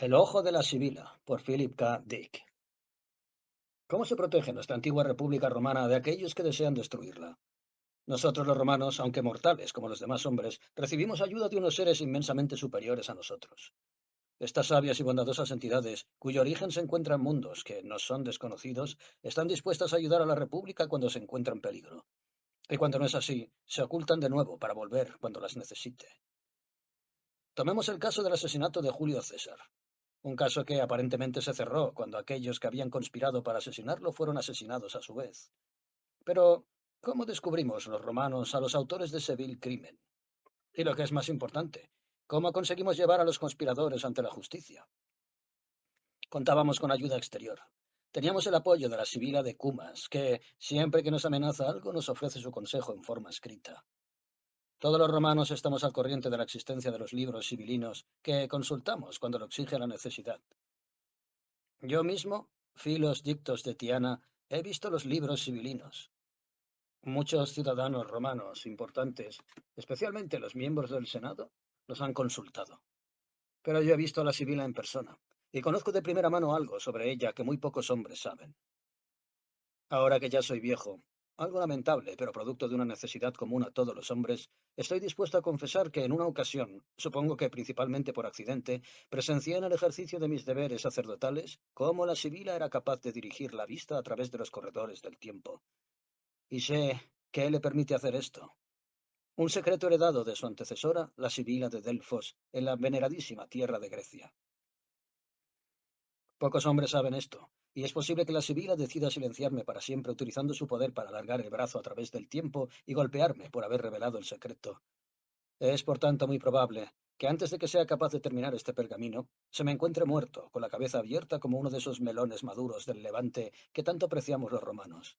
El ojo de la sibila, por Philip K. Dick. ¿Cómo se protege nuestra antigua República Romana de aquellos que desean destruirla? Nosotros los romanos, aunque mortales como los demás hombres, recibimos ayuda de unos seres inmensamente superiores a nosotros. Estas sabias y bondadosas entidades, cuyo origen se encuentra en mundos que nos son desconocidos, están dispuestas a ayudar a la República cuando se encuentra en peligro. Y cuando no es así, se ocultan de nuevo para volver cuando las necesite. Tomemos el caso del asesinato de Julio César. Un caso que aparentemente se cerró cuando aquellos que habían conspirado para asesinarlo fueron asesinados a su vez. Pero, ¿cómo descubrimos los romanos a los autores de ese vil crimen? Y lo que es más importante, ¿cómo conseguimos llevar a los conspiradores ante la justicia? Contábamos con ayuda exterior. Teníamos el apoyo de la Sibila de Cumas, que, siempre que nos amenaza algo, nos ofrece su consejo en forma escrita. Todos los romanos estamos al corriente de la existencia de los libros sibilinos que consultamos cuando lo exige la necesidad. Yo mismo, Filos Dictos de Tiana, he visto los libros sibilinos. Muchos ciudadanos romanos importantes, especialmente los miembros del Senado, los han consultado. Pero yo he visto a la Sibila en persona y conozco de primera mano algo sobre ella que muy pocos hombres saben. Ahora que ya soy viejo, algo lamentable, pero producto de una necesidad común a todos los hombres, estoy dispuesto a confesar que en una ocasión, supongo que principalmente por accidente, presencié en el ejercicio de mis deberes sacerdotales cómo la sibila era capaz de dirigir la vista a través de los corredores del tiempo. Y sé qué le permite hacer esto. Un secreto heredado de su antecesora, la sibila de Delfos, en la veneradísima tierra de Grecia. Pocos hombres saben esto, y es posible que la sibila decida silenciarme para siempre utilizando su poder para alargar el brazo a través del tiempo y golpearme por haber revelado el secreto. Es, por tanto, muy probable que antes de que sea capaz de terminar este pergamino, se me encuentre muerto, con la cabeza abierta como uno de esos melones maduros del Levante que tanto apreciamos los romanos.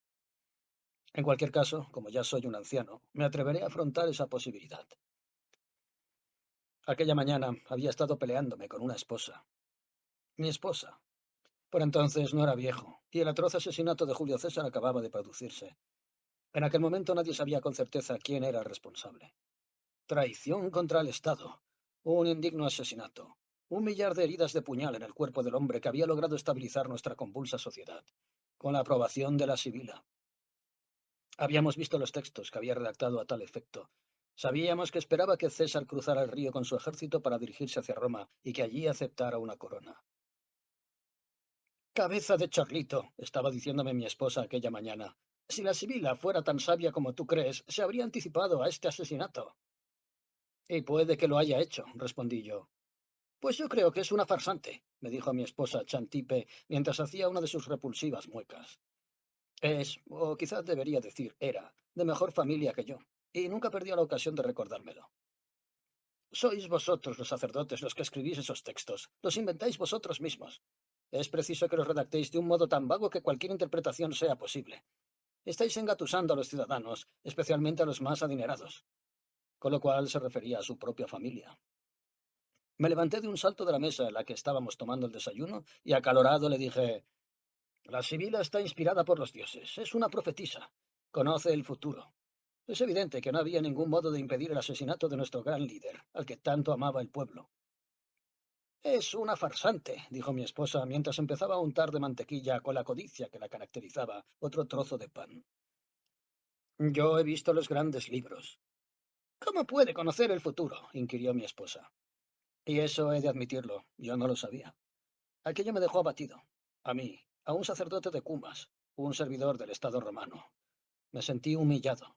En cualquier caso, como ya soy un anciano, me atreveré a afrontar esa posibilidad. Aquella mañana había estado peleándome con una esposa. Mi esposa. Por entonces no era viejo, y el atroz asesinato de Julio César acababa de producirse. En aquel momento nadie sabía con certeza quién era el responsable. Traición contra el Estado, un indigno asesinato, un millar de heridas de puñal en el cuerpo del hombre que había logrado estabilizar nuestra convulsa sociedad, con la aprobación de la Sibila. Habíamos visto los textos que había redactado a tal efecto. Sabíamos que esperaba que César cruzara el río con su ejército para dirigirse hacia Roma y que allí aceptara una corona. Cabeza de chorlito, estaba diciéndome mi esposa aquella mañana. Si la Sibila fuera tan sabia como tú crees, se habría anticipado a este asesinato. Y puede que lo haya hecho, respondí yo. Pues yo creo que es una farsante, me dijo mi esposa Chantipe mientras hacía una de sus repulsivas muecas. Es, o quizás debería decir era, de mejor familia que yo, y nunca perdió la ocasión de recordármelo. Sois vosotros los sacerdotes los que escribís esos textos, los inventáis vosotros mismos. Es preciso que los redactéis de un modo tan vago que cualquier interpretación sea posible. Estáis engatusando a los ciudadanos, especialmente a los más adinerados, con lo cual se refería a su propia familia. Me levanté de un salto de la mesa en la que estábamos tomando el desayuno y acalorado le dije, la Sibila está inspirada por los dioses, es una profetisa, conoce el futuro. Es evidente que no había ningún modo de impedir el asesinato de nuestro gran líder, al que tanto amaba el pueblo. Es una farsante, dijo mi esposa mientras empezaba a untar de mantequilla con la codicia que la caracterizaba otro trozo de pan. Yo he visto los grandes libros. ¿Cómo puede conocer el futuro? Inquirió mi esposa. Y eso he de admitirlo, yo no lo sabía. Aquello me dejó abatido. A mí, a un sacerdote de Cumas, un servidor del Estado romano. Me sentí humillado.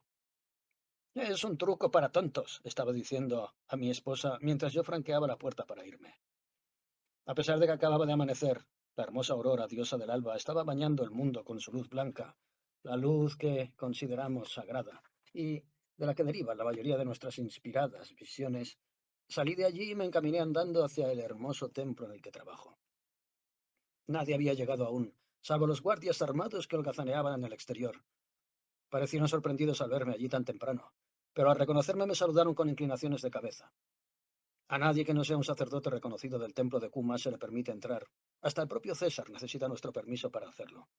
Es un truco para tontos, estaba diciendo a mi esposa mientras yo franqueaba la puerta para irme. A pesar de que acababa de amanecer, la hermosa aurora, diosa del alba, estaba bañando el mundo con su luz blanca, la luz que consideramos sagrada, y de la que deriva la mayoría de nuestras inspiradas visiones. Salí de allí y me encaminé andando hacia el hermoso templo en el que trabajo. Nadie había llegado aún, salvo los guardias armados que holgazaneaban en el exterior. Parecieron sorprendidos al verme allí tan temprano, pero al reconocerme me saludaron con inclinaciones de cabeza. A nadie que no sea un sacerdote reconocido del templo de Cuma se le permite entrar. Hasta el propio César necesita nuestro permiso para hacerlo.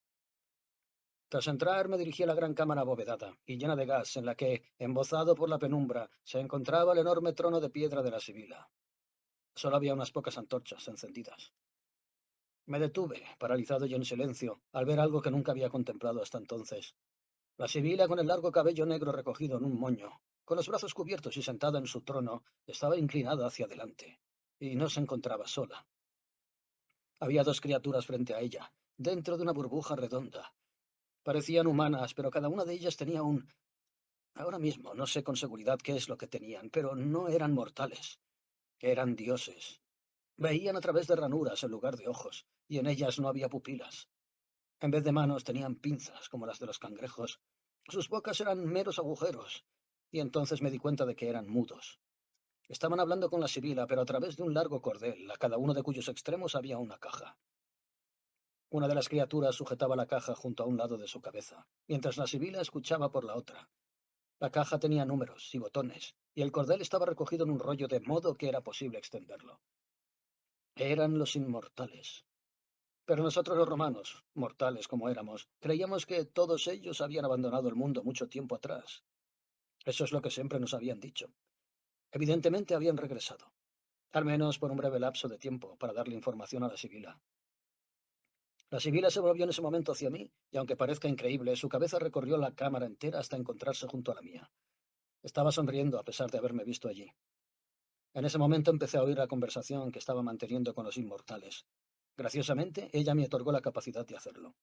Tras entrar me dirigí a la gran cámara abovedada y llena de gas, en la que, embozado por la penumbra, se encontraba el enorme trono de piedra de la Sibila. Solo había unas pocas antorchas encendidas. Me detuve, paralizado y en silencio, al ver algo que nunca había contemplado hasta entonces. La sibila, con el largo cabello negro recogido en un moño, con los brazos cubiertos y sentada en su trono, estaba inclinada hacia adelante, y no se encontraba sola. Había dos criaturas frente a ella, dentro de una burbuja redonda. Parecían humanas, pero cada una de ellas tenía un... Ahora mismo no sé con seguridad qué es lo que tenían, pero no eran mortales, eran dioses. Veían a través de ranuras en lugar de ojos, y en ellas no había pupilas. En vez de manos tenían pinzas, como las de los cangrejos. Sus bocas eran meros agujeros, y entonces me di cuenta de que eran mudos. Estaban hablando con la sibila, pero a través de un largo cordel, a cada uno de cuyos extremos había una caja. Una de las criaturas sujetaba la caja junto a un lado de su cabeza, mientras la sibila escuchaba por la otra. La caja tenía números y botones, y el cordel estaba recogido en un rollo de modo que era posible extenderlo. Eran los inmortales. Pero nosotros los romanos, mortales como éramos, creíamos que todos ellos habían abandonado el mundo mucho tiempo atrás. Eso es lo que siempre nos habían dicho. Evidentemente habían regresado, al menos por un breve lapso de tiempo, para darle información a la sibila. La sibila se volvió en ese momento hacia mí, y aunque parezca increíble, su cabeza recorrió la cámara entera hasta encontrarse junto a la mía. Estaba sonriendo a pesar de haberme visto allí. En ese momento empecé a oír la conversación que estaba manteniendo con los inmortales. Graciosamente, ella me otorgó la capacidad de hacerlo.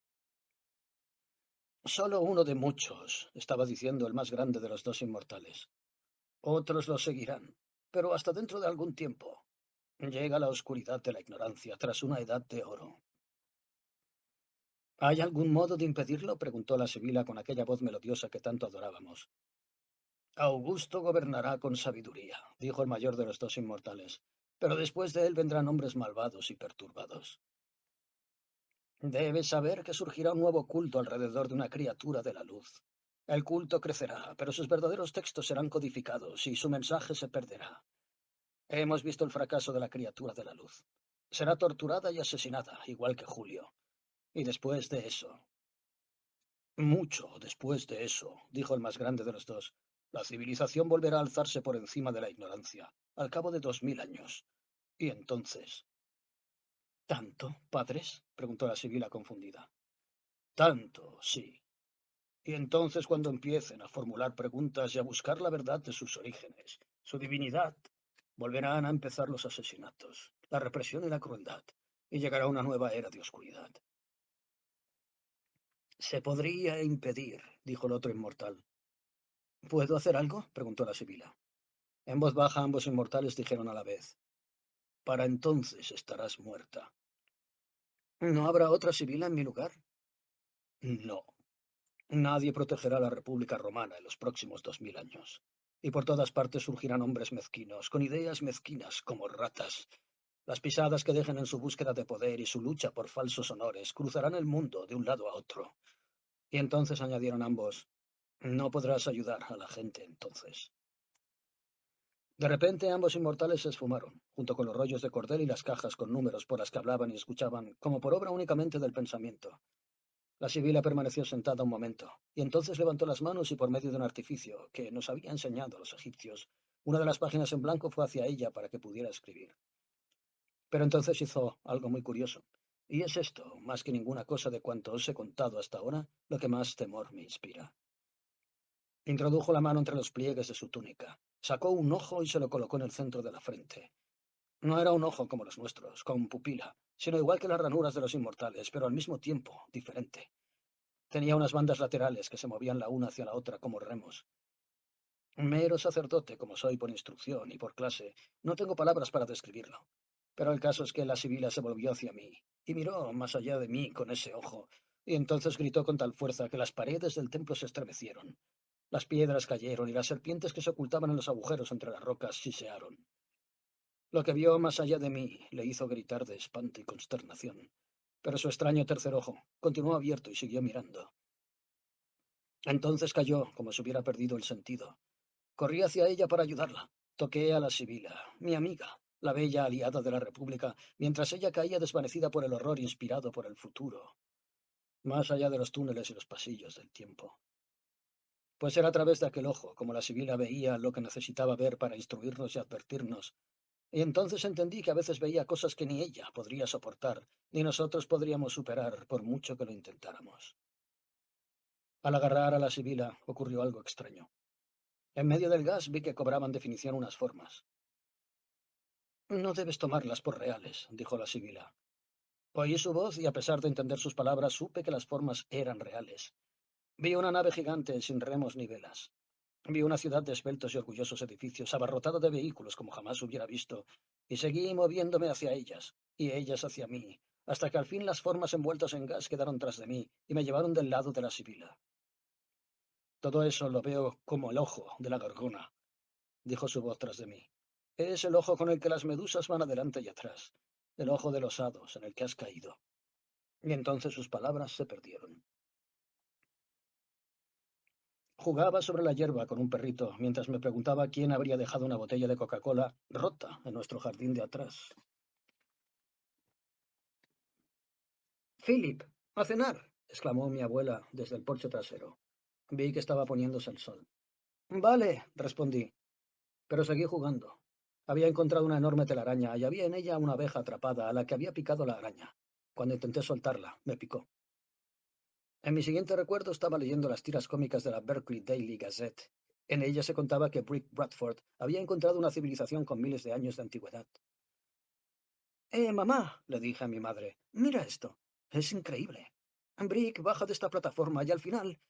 Solo uno de muchos, estaba diciendo el más grande de los dos inmortales. Otros lo seguirán, pero hasta dentro de algún tiempo. Llega la oscuridad de la ignorancia tras una edad de oro. ¿Hay algún modo de impedirlo? Preguntó la sibila con aquella voz melodiosa que tanto adorábamos. Augusto gobernará con sabiduría, dijo el mayor de los dos inmortales, pero después de él vendrán hombres malvados y perturbados. Debes saber que surgirá un nuevo culto alrededor de una criatura de la luz. El culto crecerá, pero sus verdaderos textos serán codificados y su mensaje se perderá. Hemos visto el fracaso de la criatura de la luz. Será torturada y asesinada, igual que Julio. Y después de eso, mucho después de eso, dijo el más grande de los dos, la civilización volverá a alzarse por encima de la ignorancia, al cabo de 2000 años. Y entonces... ¿Tanto, padres? Preguntó la sibila confundida. Tanto, sí. Y entonces cuando empiecen a formular preguntas y a buscar la verdad de sus orígenes, su divinidad, volverán a empezar los asesinatos, la represión y la crueldad, y llegará una nueva era de oscuridad. Se podría impedir, dijo el otro inmortal. ¿Puedo hacer algo? Preguntó la sibila. En voz baja ambos inmortales dijeron a la vez. Para entonces estarás muerta. ¿No habrá otra sibila en mi lugar? No. Nadie protegerá a la República Romana en los próximos 2000 años. Y por todas partes surgirán hombres mezquinos, con ideas mezquinas como ratas. Las pisadas que dejen en su búsqueda de poder y su lucha por falsos honores cruzarán el mundo de un lado a otro. Y entonces añadieron ambos, no podrás ayudar a la gente entonces. De repente ambos inmortales se esfumaron, junto con los rollos de cordel y las cajas con números por las que hablaban y escuchaban, como por obra únicamente del pensamiento. La sibila permaneció sentada un momento, y entonces levantó las manos y por medio de un artificio que nos había enseñado los egipcios, una de las páginas en blanco fue hacia ella para que pudiera escribir. Pero entonces hizo algo muy curioso. Y es esto, más que ninguna cosa de cuanto os he contado hasta ahora, lo que más temor me inspira. Introdujo la mano entre los pliegues de su túnica, sacó un ojo y se lo colocó en el centro de la frente. No era un ojo como los nuestros, con pupila, sino igual que las ranuras de los inmortales, pero al mismo tiempo diferente. Tenía unas bandas laterales que se movían la una hacia la otra como remos. Mero sacerdote, como soy por instrucción y por clase, no tengo palabras para describirlo. Pero el caso es que la sibila se volvió hacia mí y miró más allá de mí con ese ojo, y entonces gritó con tal fuerza que las paredes del templo se estremecieron. Las piedras cayeron y las serpientes que se ocultaban en los agujeros entre las rocas sisearon. Lo que vio más allá de mí le hizo gritar de espanto y consternación, pero su extraño tercer ojo continuó abierto y siguió mirando. Entonces cayó como si hubiera perdido el sentido. Corrí hacia ella para ayudarla. Toqué a la sibila, mi amiga, la bella aliada de la República, mientras ella caía desvanecida por el horror inspirado por el futuro, más allá de los túneles y los pasillos del tiempo. Pues era a través de aquel ojo, como la sibila veía lo que necesitaba ver para instruirnos y advertirnos. Y entonces entendí que a veces veía cosas que ni ella podría soportar, ni nosotros podríamos superar por mucho que lo intentáramos. Al agarrar a la sibila ocurrió algo extraño. En medio del gas vi que cobraban definición unas formas. No debes tomarlas por reales, dijo la sibila. Oí su voz y a pesar de entender sus palabras supe que las formas eran reales. Vi una nave gigante sin remos ni velas. Vi una ciudad de esbeltos y orgullosos edificios, abarrotada de vehículos como jamás hubiera visto, y seguí moviéndome hacia ellas, y ellas hacia mí, hasta que al fin las formas envueltas en gas quedaron tras de mí y me llevaron del lado de la sibila. Todo eso lo veo como el ojo de la gorgona, dijo su voz tras de mí. Es el ojo con el que las medusas van adelante y atrás, el ojo de los hados en el que has caído. Y entonces sus palabras se perdieron. Jugaba sobre la hierba con un perrito mientras me preguntaba quién habría dejado una botella de Coca-Cola rota en nuestro jardín de atrás. Philip, a cenar, exclamó mi abuela desde el porche trasero. Vi que estaba poniéndose el sol. Vale, respondí, pero seguí jugando. Había encontrado una enorme telaraña y había en ella una abeja atrapada a la que había picado la araña. Cuando intenté soltarla, me picó. En mi siguiente recuerdo estaba leyendo las tiras cómicas de la Berkeley Daily Gazette. En ella se contaba que Brick Bradford había encontrado una civilización con miles de años de antigüedad. Mamá, le dije a mi madre, mira esto. Es increíble. Brick baja de esta plataforma y al final,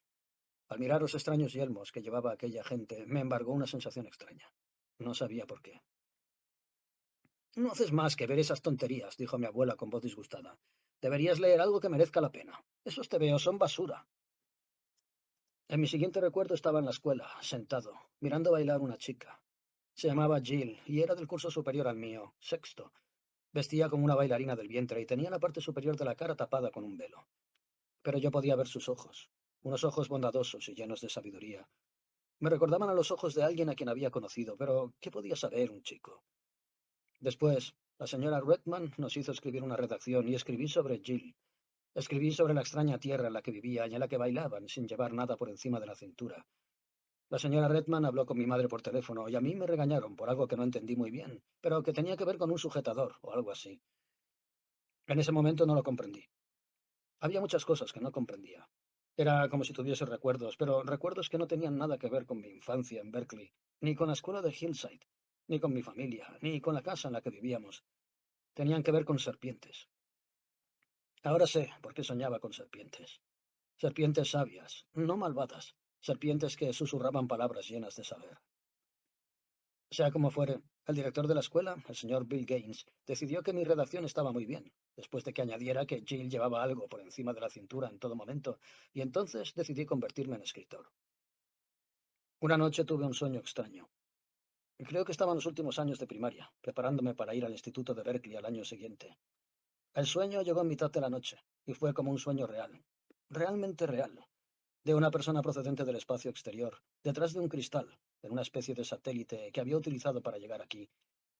al mirar los extraños yelmos que llevaba aquella gente, me embargó una sensación extraña. No sabía por qué. No haces más que ver esas tonterías, dijo mi abuela con voz disgustada. Deberías leer algo que merezca la pena. Esos tebeos son basura. En mi siguiente recuerdo estaba en la escuela, sentado, mirando bailar una chica. Se llamaba Jill y era del curso superior al mío, sexto. Vestía como una bailarina del vientre y tenía la parte superior de la cara tapada con un velo. Pero yo podía ver sus ojos, unos ojos bondadosos y llenos de sabiduría. Me recordaban a los ojos de alguien a quien había conocido, pero ¿qué podía saber un chico? Después, la señora Redman nos hizo escribir una redacción y escribí sobre Jill. Escribí sobre la extraña tierra en la que vivía y en la que bailaban sin llevar nada por encima de la cintura. La señora Redman habló con mi madre por teléfono y a mí me regañaron por algo que no entendí muy bien, pero que tenía que ver con un sujetador o algo así. En ese momento no lo comprendí. Había muchas cosas que no comprendía. Era como si tuviese recuerdos, pero recuerdos que no tenían nada que ver con mi infancia en Berkeley, ni con la escuela de Hillside, ni con mi familia, ni con la casa en la que vivíamos. Tenían que ver con serpientes. Ahora sé por qué soñaba con serpientes. Serpientes sabias, no malvadas, serpientes que susurraban palabras llenas de saber. Sea como fuere, el director de la escuela, el señor Bill Gaines, decidió que mi redacción estaba muy bien, después de que añadiera que Jill llevaba algo por encima de la cintura en todo momento, y entonces decidí convertirme en escritor. Una noche tuve un sueño extraño. Creo que estaba en los últimos años de primaria, preparándome para ir al instituto de Berkeley al año siguiente. El sueño llegó en mitad de la noche, y fue como un sueño real, realmente real, de una persona procedente del espacio exterior, detrás de un cristal, en una especie de satélite que había utilizado para llegar aquí,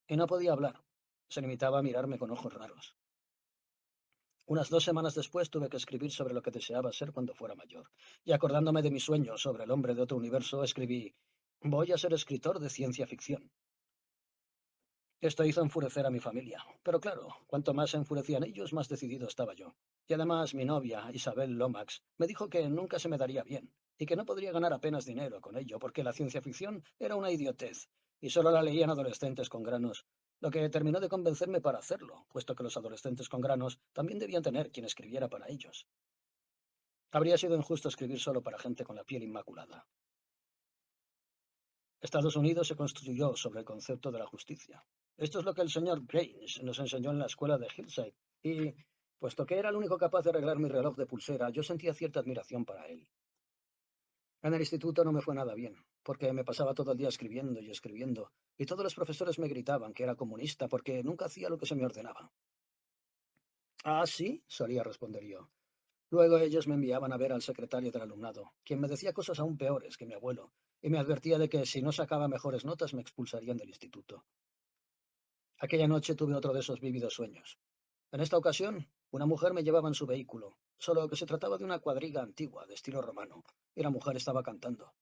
y no podía hablar. Se limitaba a mirarme con ojos raros. Unas 2 semanas después tuve que escribir sobre lo que deseaba ser cuando fuera mayor, y acordándome de mi sueño sobre el hombre de otro universo, escribí, voy a ser escritor de ciencia ficción. Esto hizo enfurecer a mi familia, pero claro, cuanto más se enfurecían ellos, más decidido estaba yo. Y además mi novia, Isabel Lomax, me dijo que nunca se me daría bien, y que no podría ganar apenas dinero con ello, porque la ciencia ficción era una idiotez, y solo la leían adolescentes con granos, lo que terminó de convencerme para hacerlo, puesto que los adolescentes con granos también debían tener quien escribiera para ellos. Habría sido injusto escribir solo para gente con la piel inmaculada. Estados Unidos se construyó sobre el concepto de la justicia. Esto es lo que el señor Gaines nos enseñó en la escuela de Hillside, y, puesto que era el único capaz de arreglar mi reloj de pulsera, yo sentía cierta admiración para él. En el instituto no me fue nada bien, porque me pasaba todo el día escribiendo y escribiendo, y todos los profesores me gritaban que era comunista porque nunca hacía lo que se me ordenaba. Ah, sí, solía responder yo. Luego ellos me enviaban a ver al secretario del alumnado, quien me decía cosas aún peores que mi abuelo, y me advertía de que si no sacaba mejores notas me expulsarían del instituto. Aquella noche tuve otro de esos vívidos sueños. En esta ocasión, una mujer me llevaba en su vehículo, solo que se trataba de una cuadriga antigua, de estilo romano, y la mujer estaba cantando.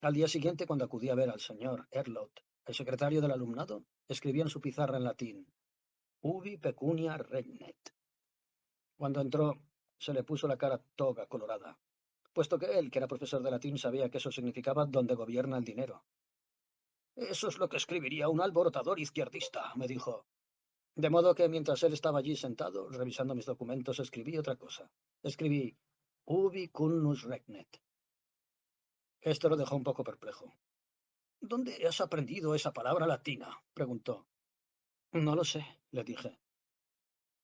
Al día siguiente, cuando acudí a ver al señor Erlot, el secretario del alumnado, Escribía en su pizarra en latín, ubi pecunia regnet. Cuando entró, se le puso la cara toga colorada, puesto que él, que era profesor de latín, sabía que eso significaba donde gobierna el dinero. Eso es lo que escribiría un alborotador izquierdista, me dijo. De modo que mientras él estaba allí sentado, revisando mis documentos, escribí otra cosa. Escribí, ubi cunnus regnet. Esto lo dejó un poco perplejo. ¿Dónde has aprendido esa palabra latina? Preguntó. No lo sé, le dije.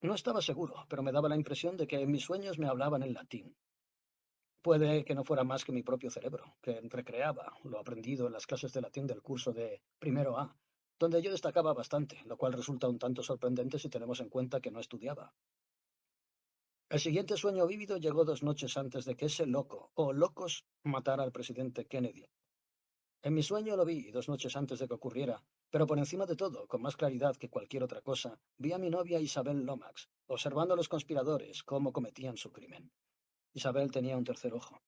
No estaba seguro, pero me daba la impresión de que en mis sueños me hablaban en latín. Puede que no fuera más que mi propio cerebro, que recreaba lo aprendido en las clases de latín del curso de primero A, donde yo destacaba bastante, lo cual resulta un tanto sorprendente si tenemos en cuenta que no estudiaba. El siguiente sueño vívido llegó 2 noches antes de que ese loco, o locos, matara al presidente Kennedy. En mi sueño lo vi 2 noches antes de que ocurriera, pero por encima de todo, con más claridad que cualquier otra cosa, vi a mi novia Isabel Lomax, observando a los conspiradores cómo cometían su crimen. Isabel tenía un tercer ojo.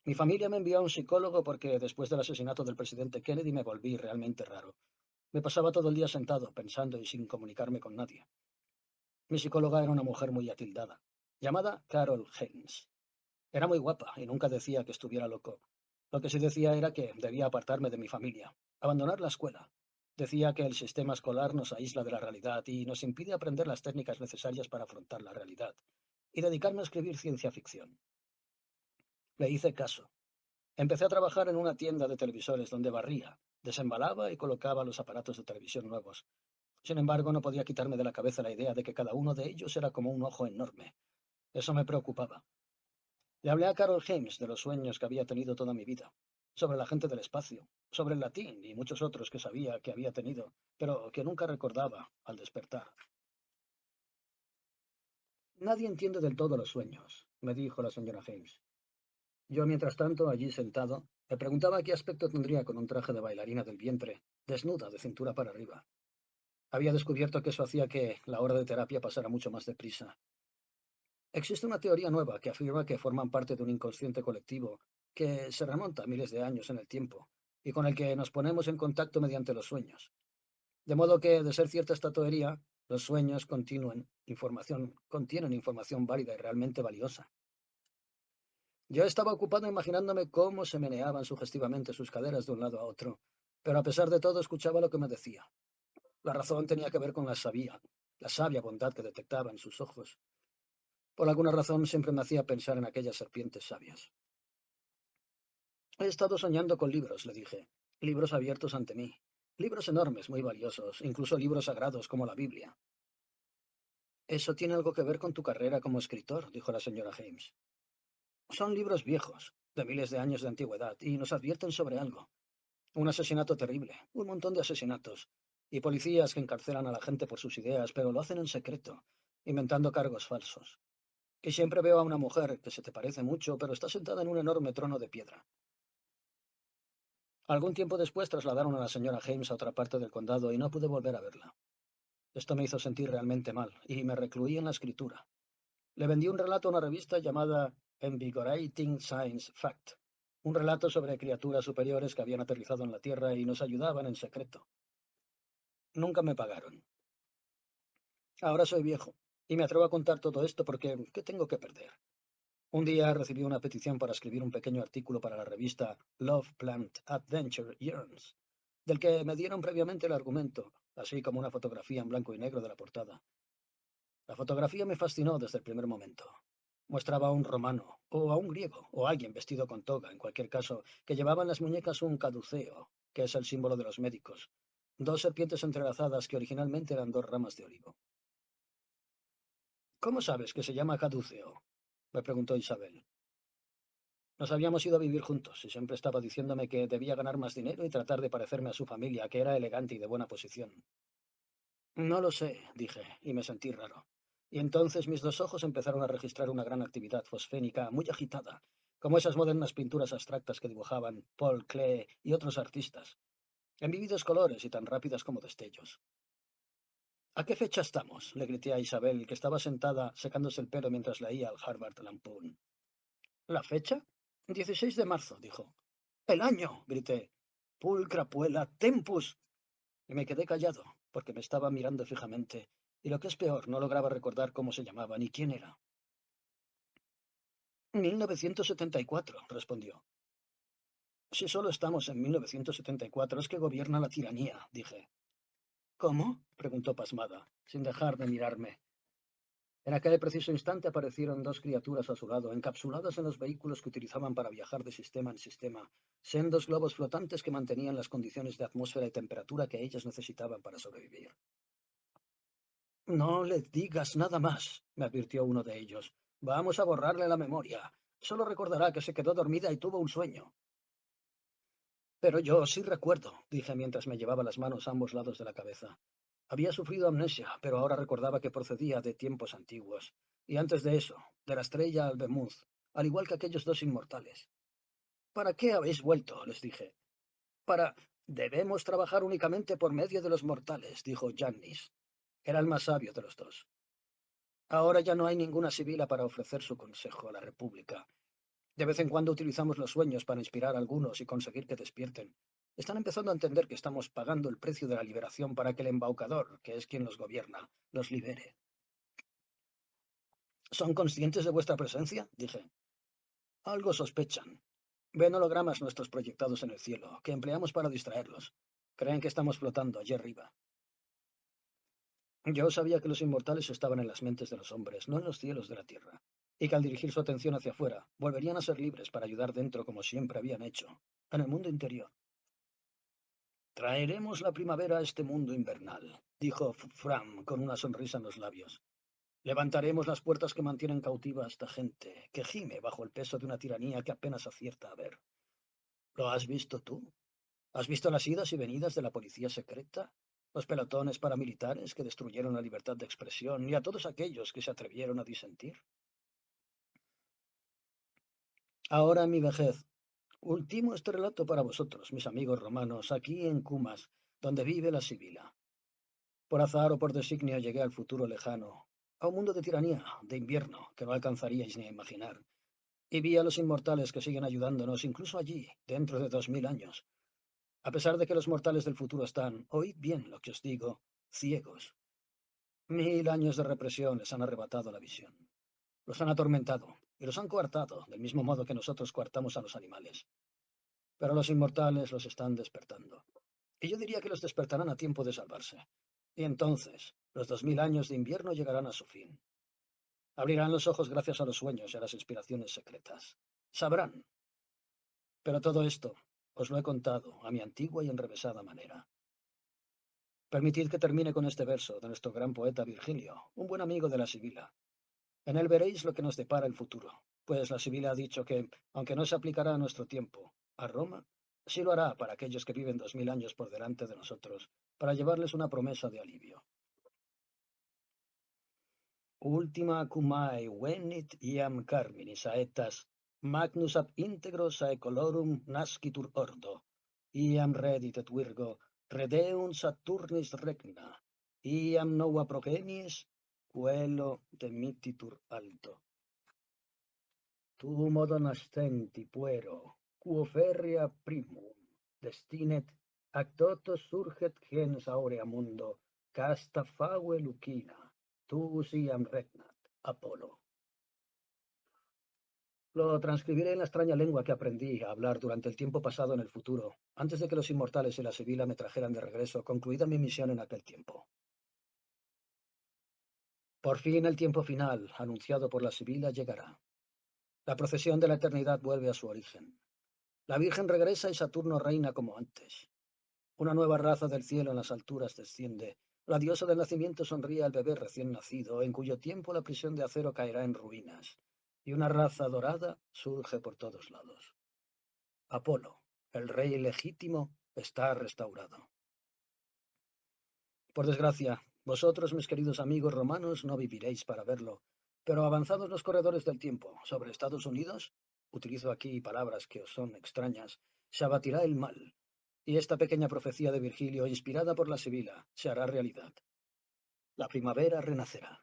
Mi familia me envió a un psicólogo porque después del asesinato del presidente Kennedy me volví realmente raro. Me pasaba todo el día sentado, pensando y sin comunicarme con nadie. Mi psicóloga era una mujer muy atildada, llamada Carol Haynes. Era muy guapa y nunca decía que estuviera loco. Lo que sí decía era que debía apartarme de mi familia, abandonar la escuela. Decía que el sistema escolar nos aísla de la realidad y nos impide aprender las técnicas necesarias para afrontar la realidad, y dedicarme a escribir ciencia ficción. Le hice caso. Empecé a trabajar en una tienda de televisores donde barría, desembalaba y colocaba los aparatos de televisión nuevos. Sin embargo, no podía quitarme de la cabeza la idea de que cada uno de ellos era como un ojo enorme. Eso me preocupaba. Le hablé a Carol James de los sueños que había tenido toda mi vida, sobre la gente del espacio, sobre el latín y muchos otros que sabía que había tenido, pero que nunca recordaba al despertar. Nadie entiende del todo los sueños, me dijo la señora James. Yo, mientras tanto, allí sentado, me preguntaba qué aspecto tendría con un traje de bailarina del vientre, desnuda de cintura para arriba. Había descubierto que eso hacía que la hora de terapia pasara mucho más deprisa. Existe una teoría nueva que afirma que forman parte de un inconsciente colectivo que se remonta a miles de años en el tiempo y con el que nos ponemos en contacto mediante los sueños. De modo que, de ser cierta esta teoría, los sueños contienen información válida y realmente valiosa. Yo estaba ocupado imaginándome cómo se meneaban sugestivamente sus caderas de un lado a otro, pero a pesar de todo escuchaba lo que me decía. La razón tenía que ver con la sabia bondad que detectaba en sus ojos. Por alguna razón siempre me hacía pensar en aquellas serpientes sabias. He estado soñando con libros, le dije, libros abiertos ante mí, libros enormes, muy valiosos, incluso libros sagrados como la Biblia. Eso tiene algo que ver con tu carrera como escritor, dijo la señora James. Son libros viejos, de miles de años de antigüedad, y nos advierten sobre algo. Un asesinato terrible, un montón de asesinatos, y policías que encarcelan a la gente por sus ideas, pero lo hacen en secreto, inventando cargos falsos. Y siempre veo a una mujer que se te parece mucho, pero está sentada en un enorme trono de piedra. Algún tiempo después trasladaron a la señora James a otra parte del condado y no pude volver a verla. Esto me hizo sentir realmente mal, y me recluí en la escritura. Le vendí un relato a una revista llamada Invigorating Science Fact, un relato sobre criaturas superiores que habían aterrizado en la Tierra y nos ayudaban en secreto. Nunca me pagaron. Ahora soy viejo, y me atrevo a contar todo esto porque ¿qué tengo que perder? Un día recibí una petición para escribir un pequeño artículo para la revista Love Plant Adventure Yearns, del que me dieron previamente el argumento, así como una fotografía en blanco y negro de la portada. La fotografía me fascinó desde el primer momento. Mostraba a un romano, o a un griego, o a alguien vestido con toga, en cualquier caso, que llevaba en las muñecas un caduceo, que es el símbolo de los médicos, dos serpientes entrelazadas que originalmente eran dos ramas de olivo. ¿Cómo sabes que se llama caduceo? Me preguntó Isabel. Nos habíamos ido a vivir juntos y siempre estaba diciéndome que debía ganar más dinero y tratar de parecerme a su familia, que era elegante y de buena posición. No lo sé, dije, y me sentí raro. Y entonces mis dos ojos empezaron a registrar una gran actividad fosfénica muy agitada, como esas modernas pinturas abstractas que dibujaban Paul Klee y otros artistas, en vívidos colores y tan rápidas como destellos. ¿A qué fecha estamos? Le grité a Isabel, que estaba sentada secándose el pelo mientras leía el Harvard Lampoon. ¿La fecha? 16 de marzo, dijo. ¡El año! Grité. Pulcra puella tempus. y me quedé callado, porque me estaba mirando fijamente, y lo que es peor, no lograba recordar cómo se llamaba ni quién era. 1974, respondió. Si solo estamos en 1974 es que gobierna la tiranía, dije. ¿Cómo? Preguntó pasmada, sin dejar de mirarme. En aquel preciso instante aparecieron dos criaturas a su lado, encapsuladas en los vehículos que utilizaban para viajar de sistema en sistema, sendos globos flotantes que mantenían las condiciones de atmósfera y temperatura que ellas necesitaban para sobrevivir. No le digas nada más, me advirtió uno de ellos. Vamos a borrarle la memoria. Solo recordará que se quedó dormida y tuvo un sueño. Pero yo sí recuerdo, dije mientras me llevaba las manos a ambos lados de la cabeza. Había sufrido amnesia, pero ahora recordaba que procedía de tiempos antiguos. Y antes de eso, de la estrella Albemuth, al igual que aquellos dos inmortales. ¿Para qué habéis vuelto? Les dije. Para... Debemos trabajar únicamente por medio de los mortales, dijo Jannis. Era el más sabio de los dos. Ahora ya no hay ninguna sibila para ofrecer su consejo a la República. De vez en cuando utilizamos los sueños para inspirar a algunos y conseguir que despierten. Están empezando a entender que estamos pagando el precio de la liberación para que el embaucador, que es quien los gobierna, los libere. ¿Son conscientes de vuestra presencia? Dije. Algo sospechan. Ven hologramas nuestros proyectados en el cielo, que empleamos para distraerlos. Creen que estamos flotando allí arriba. Yo sabía que los inmortales estaban en las mentes de los hombres, no en los cielos de la tierra, y que al dirigir su atención hacia afuera, volverían a ser libres para ayudar dentro como siempre habían hecho, en el mundo interior. Traeremos la primavera a este mundo invernal, dijo Fram con una sonrisa en los labios. Levantaremos las puertas que mantienen cautiva a esta gente, que gime bajo el peso de una tiranía que apenas acierta a ver. ¿Lo has visto tú? ¿Has visto las idas y venidas de la policía secreta? Los pelotones paramilitares que destruyeron la libertad de expresión y a todos aquellos que se atrevieron a disentir. Ahora en mi vejez, ultimo este relato para vosotros, mis amigos romanos, aquí en Cumas, donde vive la Sibila. Por azar o por designio llegué al futuro lejano, a un mundo de tiranía, de invierno, que no alcanzaríais ni a imaginar, y vi a los inmortales que siguen ayudándonos incluso allí, dentro de 2000 años. A pesar de que los mortales del futuro están, oíd bien lo que os digo, ciegos. 1000 años de represión les han arrebatado la visión. Los han atormentado y los han coartado, del mismo modo que nosotros coartamos a los animales. Pero los inmortales los están despertando. Y yo diría que los despertarán a tiempo de salvarse. Y entonces, los 2000 años de invierno llegarán a su fin. Abrirán los ojos gracias a los sueños y a las inspiraciones secretas. Sabrán. Pero todo esto os lo he contado a mi antigua y enrevesada manera. Permitid que termine con este verso de nuestro gran poeta Virgilio, un buen amigo de la Sibila. En él veréis lo que nos depara el futuro, pues la Sibila ha dicho que, aunque no se aplicará a nuestro tiempo, a Roma, sí lo hará para aquellos que viven 2000 años por delante de nosotros, para llevarles una promesa de alivio. Ultima cumae venit iam carmini saetas, magnus ab integro saecolorum nascitur ordo, iam redit et virgo, redeunt Saturnis regna, iam nova progenies, coelo demititur alto. Tu modo nascenti puero, quo ferrea primum, destinet, ac toto surget gens aurea mundo, casta faue lucina, tu iam regnat, Apolo. Lo transcribiré en la extraña lengua que aprendí a hablar durante el tiempo pasado en el futuro, antes de que los inmortales y la Sibila me trajeran de regreso, concluida mi misión en aquel tiempo. Por fin el tiempo final, anunciado por la Sibila, llegará. La procesión de la eternidad vuelve a su origen. La Virgen regresa y Saturno reina como antes. Una nueva raza del cielo en las alturas desciende. La diosa del nacimiento sonríe al bebé recién nacido, en cuyo tiempo la prisión de acero caerá en ruinas, y una raza dorada surge por todos lados. Apolo, el rey legítimo, está restaurado. Por desgracia, vosotros, mis queridos amigos romanos, no viviréis para verlo, pero avanzados los corredores del tiempo sobre Estados Unidos, utilizo aquí palabras que os son extrañas, se abatirá el mal, y esta pequeña profecía de Virgilio, inspirada por la Sibila, se hará realidad. La primavera renacerá.